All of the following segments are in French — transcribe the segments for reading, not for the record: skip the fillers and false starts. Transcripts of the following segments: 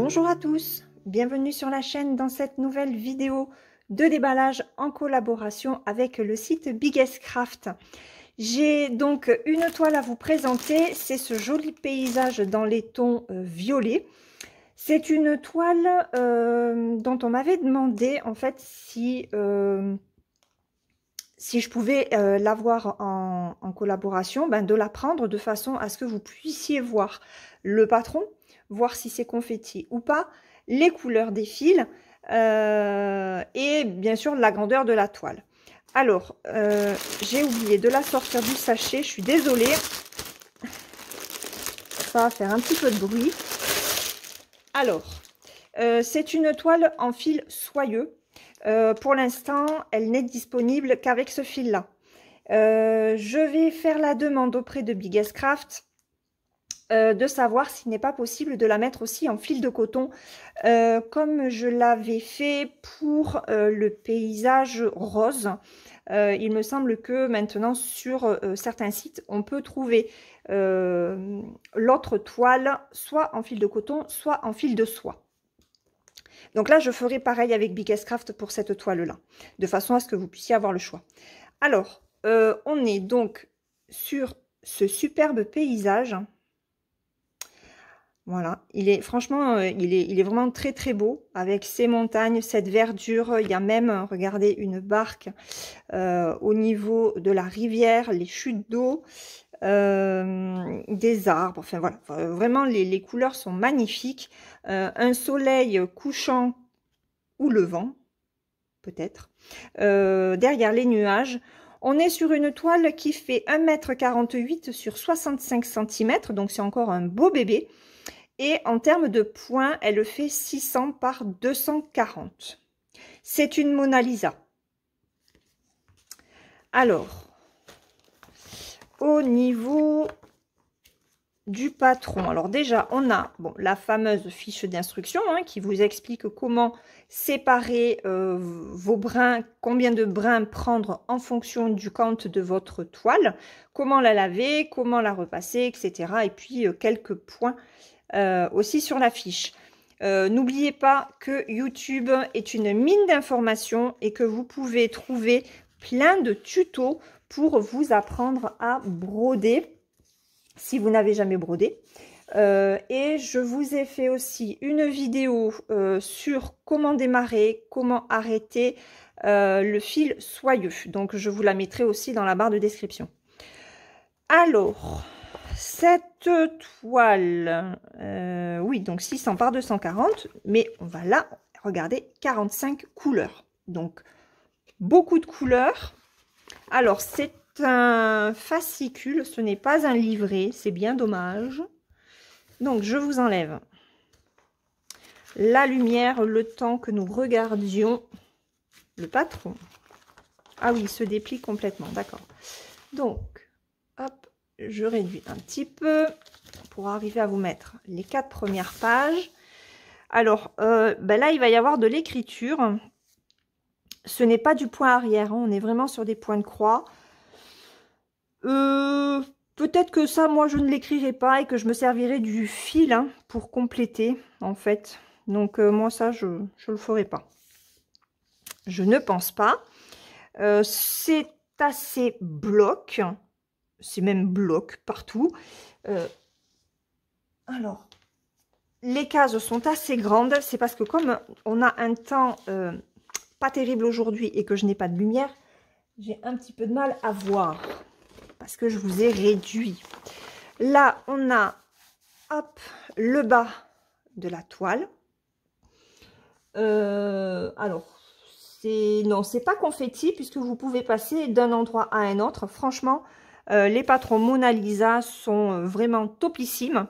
Bonjour à tous, bienvenue sur la chaîne dans cette nouvelle vidéo de déballage en collaboration avec le site Biggest Craft. J'ai donc une toile à vous présenter, c'est ce joli paysage dans les tons violets. C'est une toile dont on m'avait demandé en fait si je pouvais l'avoir en collaboration, de la prendre de façon à ce que vous puissiez voir le patron, voir si c'est confetti ou pas, les couleurs des fils et bien sûr la grandeur de la toile. Alors, j'ai oublié de la sortir du sachet, je suis désolée. Ça va faire un petit peu de bruit. Alors, c'est une toile en fil soyeux. Pour l'instant, elle n'est disponible qu'avec ce fil-là. Je vais faire la demande auprès de Biggest Craft de savoir s'il n'est pas possible de la mettre aussi en fil de coton, comme je l'avais fait pour le paysage rose. Il me semble que maintenant sur certains sites, on peut trouver l'autre toile soit en fil de coton, soit en fil de soie. Donc là, je ferai pareil avec Biggest Craft pour cette toile-là, de façon à ce que vous puissiez avoir le choix. Alors, on est donc sur ce superbe paysage. Voilà, franchement, il est vraiment très très beau, avec ces montagnes, cette verdure. Il y a même, regardez, une barque au niveau de la rivière, les chutes d'eau, des arbres, enfin voilà, vraiment les couleurs sont magnifiques. Un soleil couchant ou levant, peut-être, derrière les nuages. On est sur une toile qui fait 1,48 m sur 65 cm, donc c'est encore un beau bébé. Et en termes de points, elle fait 600 par 240. C'est une Mona Lisa. Alors, au niveau du patron, alors déjà, on a la fameuse fiche d'instruction qui vous explique comment séparer vos brins, combien de brins prendre en fonction du count de votre toile, comment la laver, comment la repasser, etc. Et puis quelques points aussi sur la fiche. N'oubliez pas que YouTube est une mine d'informations et que vous pouvez trouver plein de tutos pour vous apprendre à broder si vous n'avez jamais brodé. Et je vous ai fait aussi une vidéo sur comment démarrer, comment arrêter le fil soyeux. Donc je vous la mettrai aussi dans la barre de description. Alors, cette toile, oui, donc 600 par 240, mais on va là, regarder, 45 couleurs. Donc, beaucoup de couleurs. Alors, c'est un fascicule, ce n'est pas un livret, c'est bien dommage. Donc, je vous enlève la lumière, le temps que nous regardions le patron. Ah oui, il se déplie complètement, d'accord. Donc, hop, je réduis un petit peu pour arriver à vous mettre les 4 premières pages. Alors, là, il va y avoir de l'écriture. Ce n'est pas du point arrière, on est vraiment sur des points de croix. Peut-être que ça, moi, je ne l'écrirai pas et que je me servirai du fil pour compléter, en fait. Donc, moi, ça, je ne le ferai pas. Je ne pense pas. C'est assez bloc. C'est même bloc partout. Alors, les cases sont assez grandes. C'est parce que comme on a un temps pas terrible aujourd'hui et que je n'ai pas de lumière, j'ai un petit peu de mal à voir. Parce que je vous ai réduit. Là, on a hop, le bas de la toile. Alors, non, c'est pas confetti puisque vous pouvez passer d'un endroit à un autre. Franchement, les patrons Mona Lisa sont vraiment topissimes.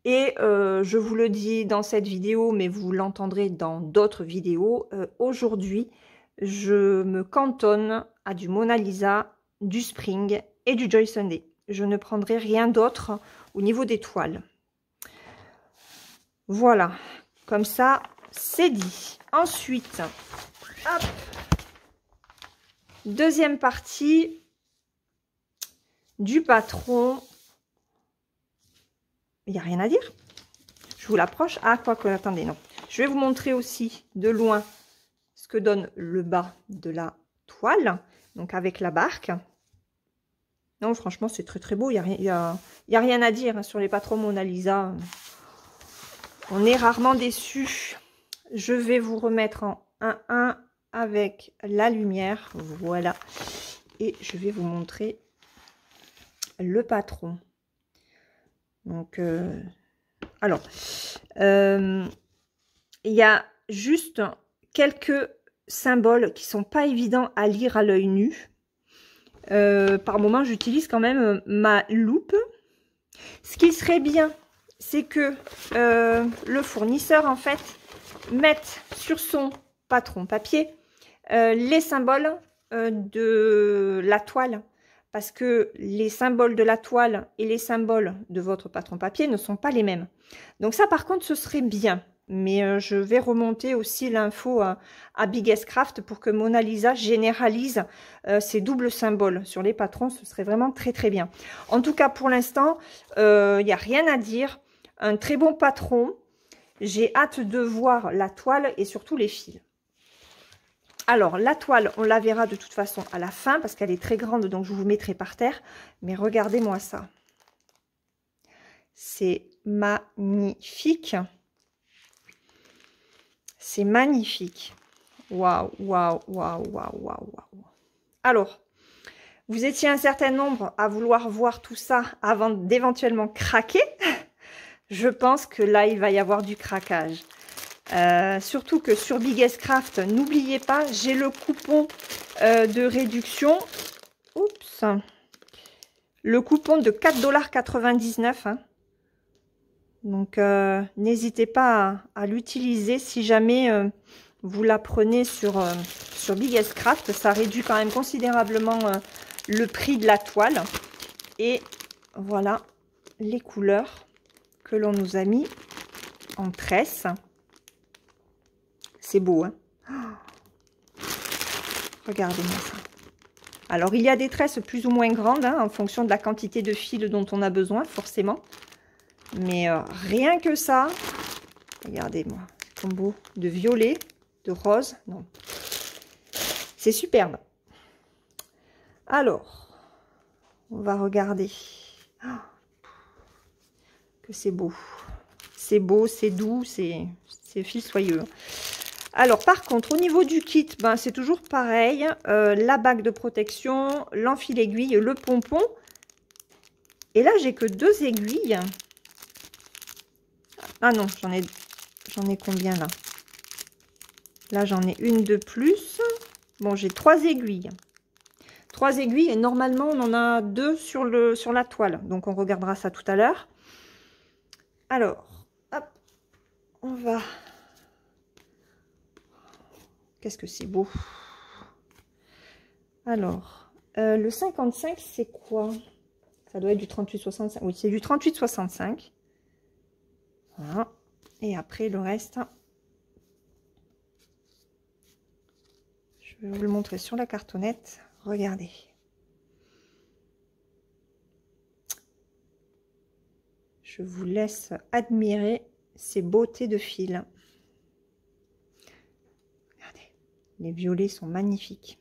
Et je vous le dis dans cette vidéo, mais vous l'entendrez dans d'autres vidéos. Aujourd'hui, je me cantonne à du Mona Lisa, du Spring et du Joy Sunday. Je ne prendrai rien d'autre au niveau des toiles. Voilà, comme ça, c'est dit. Ensuite, hop, deuxième partie du patron. Il n'y a rien à dire. Je vous l'approche. Ah, quoi que, attendez, non. Je vais vous montrer aussi de loin ce que donne le bas de la toile. Donc, avec la barque. Non, franchement, c'est très, très beau. Il n'y a rien à dire hein, sur les patrons Mona Lisa. On est rarement déçus. Je vais vous remettre en 1-1 avec la lumière. Voilà. Et je vais vous montrer le patron. Donc, alors, il y a juste quelques symboles qui sont pas évidents à lire à l'œil nu. Par moment, j'utilise quand même ma loupe. Ce qui serait bien, c'est que le fournisseur, en fait, mette sur son patron papier les symboles de la toile. Parce que les symboles de la toile et les symboles de votre patron papier ne sont pas les mêmes. Donc ça, par contre, ce serait bien. Mais je vais remonter aussi l'info à Biggest Craft pour que Mona Lisa généralise ces doubles symboles sur les patrons. Ce serait vraiment très, très bien. En tout cas, pour l'instant, il n'y a rien à dire. Un très bon patron. J'ai hâte de voir la toile et surtout les fils. Alors, la toile, on la verra de toute façon à la fin parce qu'elle est très grande, donc je vous mettrai par terre. Mais regardez-moi ça. C'est magnifique. C'est magnifique. Waouh, waouh, waouh, waouh, waouh, waouh. Alors, vous étiez un certain nombre à vouloir voir tout ça avant d'éventuellement craquer. Je pense que là, il va y avoir du craquage. Surtout que sur Biggest Craft, n'oubliez pas, j'ai le coupon de réduction. Oups. Le coupon de 4,99 $. Hein. Donc, n'hésitez pas à l'utiliser si jamais vous la prenez sur Biggest Craft. Ça réduit quand même considérablement le prix de la toile. Et voilà les couleurs que l'on nous a mis en tresse. C'est beau, hein? Oh, regardez-moi ça. Alors, il y a des tresses plus ou moins grandes, hein, en fonction de la quantité de fil dont on a besoin, forcément. Mais rien que ça, regardez-moi, c'est combo de violet, de rose, non. C'est superbe. Alors, on va regarder. Oh, que c'est beau. C'est beau, c'est doux, c'est fil soyeux. Alors, par contre, au niveau du kit, ben, c'est toujours pareil. La bague de protection, l'enfil aiguille, le pompon. Et là, j'ai que 2 aiguilles. Ah non, j'en ai combien là? Là, j'en ai une de plus. Bon, j'ai 3 aiguilles. 3 aiguilles et normalement, on en a 2 sur la toile. Donc, on regardera ça tout à l'heure. Alors, hop, on va... Qu'est-ce que c'est beau. Alors, le 55, c'est quoi? Ça doit être du 38,65. Oui, c'est du 38,65. Voilà. Et après, le reste, je vais vous le montrer sur la cartonnette. Regardez. Je vous laisse admirer ces beautés de fil. Regardez, les violets sont magnifiques.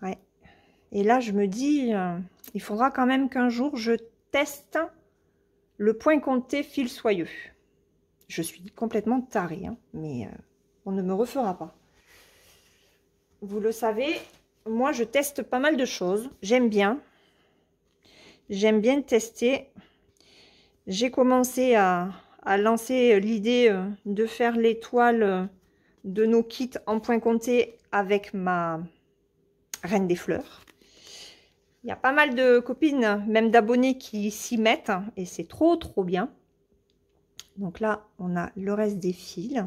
Ouais. Et là, je me dis, il faudra quand même qu'un jour, je teste le point compté fil soyeux. Je suis complètement tarée, hein, mais on ne me refera pas. Vous le savez, moi, je teste pas mal de choses. J'aime bien. J'aime bien tester. J'ai commencé à lancer l'idée de faire les toiles de nos kits en point compté avec ma Reine des Fleurs. Il y a pas mal de copines, même d'abonnés qui s'y mettent et c'est trop bien. Donc là, on a le reste des fils.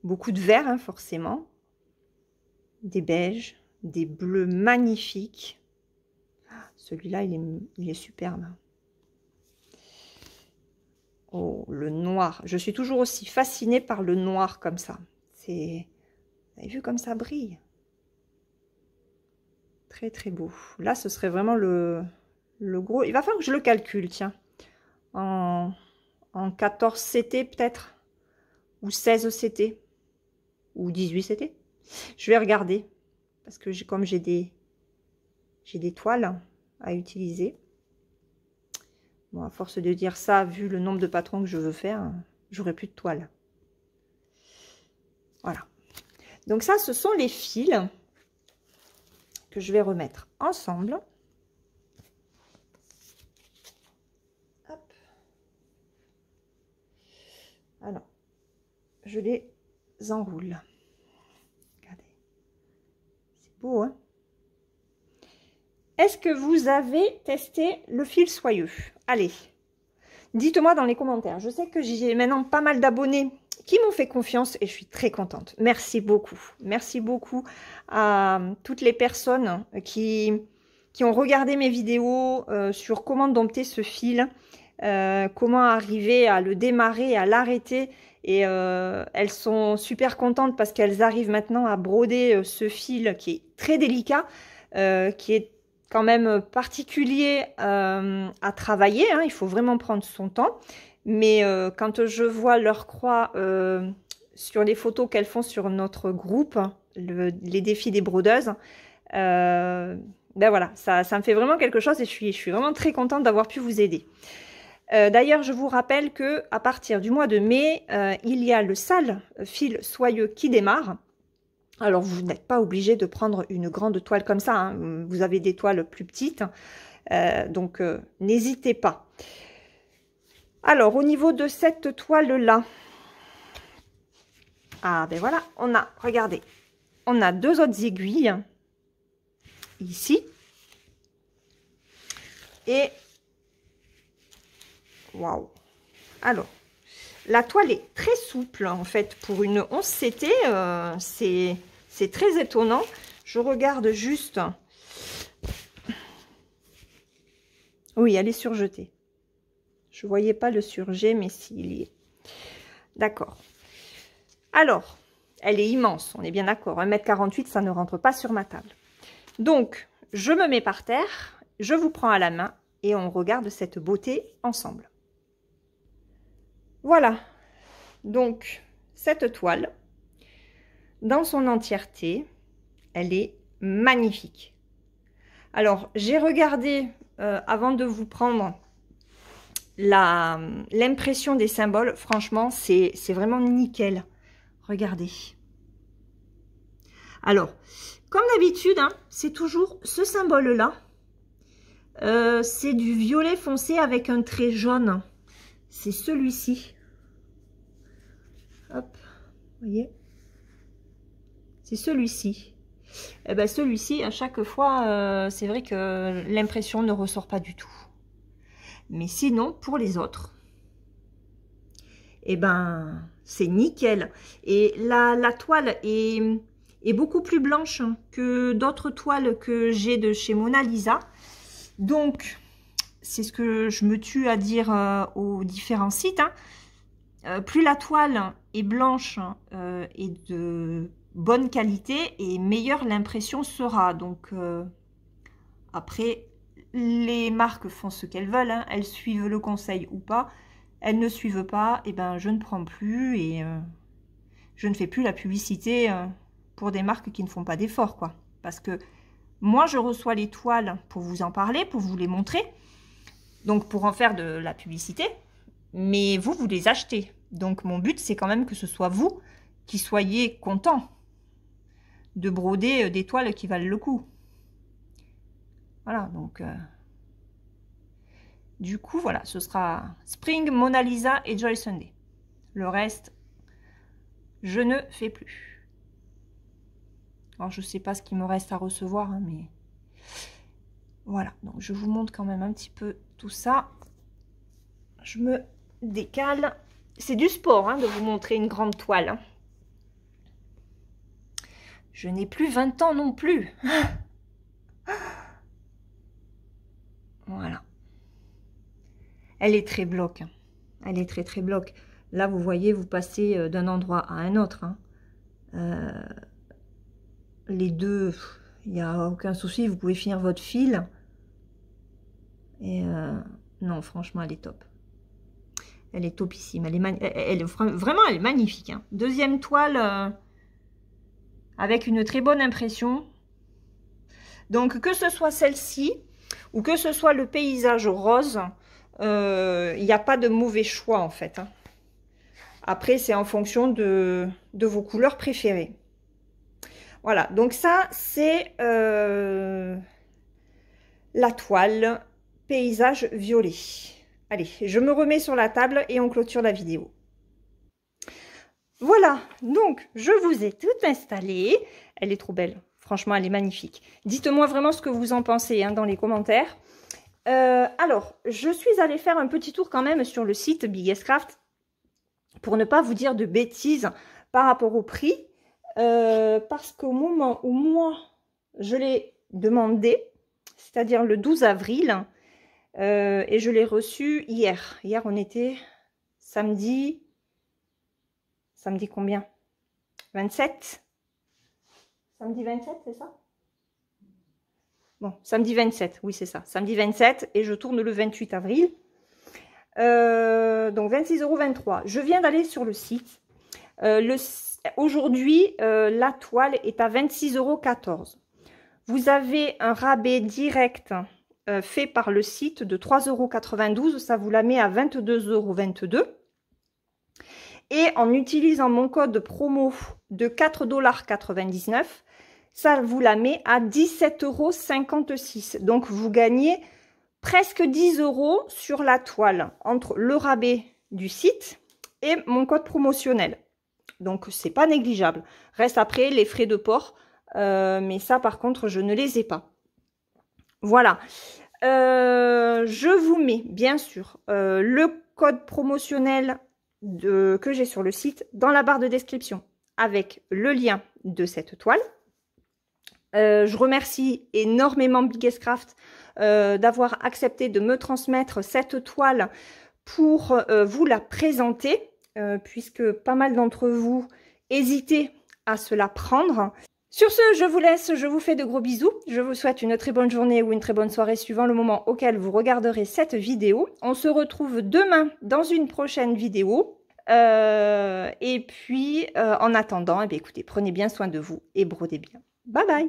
Beaucoup de vert, hein, forcément. Des beiges, des bleus magnifiques. Celui-là, il est superbe. Oh, le noir. Je suis toujours aussi fascinée par le noir comme ça. C'est... Vous avez vu comme ça brille? Très beau. Là, ce serait vraiment le gros. Il va falloir que je le calcule, tiens. en 14 CT peut-être, ou 16 CT, ou 18 CT. Je vais regarder, parce que comme j'ai des toiles à utiliser. Bon, à force de dire ça, vu le nombre de patrons que je veux faire, j'aurai plus de toiles. Voilà. Donc ça, ce sont les fils que je vais remettre ensemble. Hop. Alors, je les enroule. Regardez. C'est beau, hein? Est-ce que vous avez testé le fil soyeux? Allez, dites-moi dans les commentaires. Je sais que j'ai maintenant pas mal d'abonnés qui m'ont fait confiance et je suis très contente. Merci beaucoup. Merci beaucoup à toutes les personnes qui ont regardé mes vidéos sur comment dompter ce fil, comment arriver à le démarrer, à l'arrêter. Et elles sont super contentes parce qu'elles arrivent maintenant à broder ce fil qui est très délicat, qui est quand même particulier à travailler, hein. Il faut vraiment prendre son temps. Mais quand je vois leur croix sur les photos qu'elles font sur notre groupe, les défis des brodeuses, ben voilà, ça me fait vraiment quelque chose et je suis vraiment très contente d'avoir pu vous aider. D'ailleurs, je vous rappelle que à partir du mois de mai, il y a le sale fil soyeux qui démarre. Alors, vous n'êtes pas obligé de prendre une grande toile comme ça, hein. Vous avez des toiles plus petites, donc n'hésitez pas. Alors, au niveau de cette toile-là, ah ben voilà, on a, regardez, on a deux autres aiguilles, ici, et, waouh, alors, la toile est très souple, en fait, pour une 11 CT, c'est très étonnant. Je regarde juste. Oui, elle est surjetée. Je ne voyais pas le surjet, mais s'il y est. D'accord. Alors, elle est immense, on est bien d'accord. 1,48 m, ça ne rentre pas sur ma table. Donc, je me mets par terre, je vous prends à la main et on regarde cette beauté ensemble. Voilà, donc cette toile, dans son entièreté, elle est magnifique. Alors, j'ai regardé, avant de vous prendre l'impression des symboles, franchement, c'est vraiment nickel. Regardez. Alors, comme d'habitude, hein, c'est toujours ce symbole-là. C'est du violet foncé avec un trait jaune. C'est celui-ci. Hop, vous voyez, c'est celui-ci. Et ben celui-ci, à chaque fois, c'est vrai que l'impression ne ressort pas du tout. Mais sinon, pour les autres, et ben c'est nickel. Et la toile est beaucoup plus blanche que d'autres toiles que j'ai de chez Mona Lisa. Donc, c'est ce que je me tue à dire aux différents sites, hein. Plus la toile est blanche et de bonne qualité, et meilleure l'impression sera. Donc après, les marques font ce qu'elles veulent, hein. Elles suivent le conseil ou pas. Elles ne suivent pas, et ben je ne prends plus et je ne fais plus la publicité pour des marques qui ne font pas d'efforts, quoi. Parce que moi, je reçois les toiles pour vous en parler, pour vous les montrer, donc pour en faire de la publicité. Mais vous, vous les achetez. Donc, mon but, c'est quand même que ce soit vous qui soyez content de broder des toiles qui valent le coup. Voilà, donc... du coup, voilà, ce sera Spring, Mona Lisa et Joy Sunday. Le reste, je ne fais plus. Alors, je ne sais pas ce qu'il me reste à recevoir, hein, mais... Voilà, donc je vous montre quand même un petit peu tout ça. Je me décale. C'est du sport, hein, de vous montrer une grande toile, hein. Je n'ai plus 20 ans non plus. Voilà. Elle est très bloc, hein. Elle est très bloc. Là, vous voyez, vous passez d'un endroit à un autre, hein. Les deux, il n'y a aucun souci. Vous pouvez finir votre fil. Et non, franchement, elle est top. Elle est topissime. Vraiment, elle est magnifique. Hein. Deuxième toile avec une très bonne impression. Donc, que ce soit celle-ci ou que ce soit le paysage rose, il n'y a pas de mauvais choix en fait. Hein. Après, c'est en fonction de vos couleurs préférées. Voilà, donc ça, c'est la toile paysage violet. Allez, je me remets sur la table et on clôture la vidéo. Voilà, donc je vous ai tout installé. Elle est trop belle, franchement, elle est magnifique. Dites-moi vraiment ce que vous en pensez hein, dans les commentaires. Alors, je suis allée faire un petit tour quand même sur le site Biggest Craft pour ne pas vous dire de bêtises par rapport au prix. Parce qu'au moment où moi, je l'ai demandé, c'est-à-dire le 12 avril, et je l'ai reçu hier. Hier, on était samedi... Samedi combien? 27? Samedi 27, c'est ça? Bon, samedi 27, oui, c'est ça. Samedi 27, et je tourne le 28 avril. Donc, 26,23 €. Je viens d'aller sur le site. Aujourd'hui, la toile est à 26,14 €. Vous avez un rabais direct fait par le site de 3,92 €. Ça vous la met à 22,22 €. Et en utilisant mon code promo de 4,99 $, ça vous la met à 17,56 €. Donc, vous gagnez presque 10 € sur la toile entre le rabais du site et mon code promotionnel. Donc, c'est pas négligeable. Reste après les frais de port. Mais ça, par contre, je ne les ai pas. Voilà. Je vous mets, bien sûr, le code promotionnel que j'ai sur le site dans la barre de description avec le lien de cette toile. Je remercie énormément Biggest Craft d'avoir accepté de me transmettre cette toile pour vous la présenter, puisque pas mal d'entre vous hésitaient à se la prendre. Sur ce, je vous laisse, je vous fais de gros bisous. Je vous souhaite une très bonne journée ou une très bonne soirée suivant le moment auquel vous regarderez cette vidéo. On se retrouve demain dans une prochaine vidéo. Et puis, en attendant, eh bien, écoutez, prenez bien soin de vous et brodez bien. Bye bye.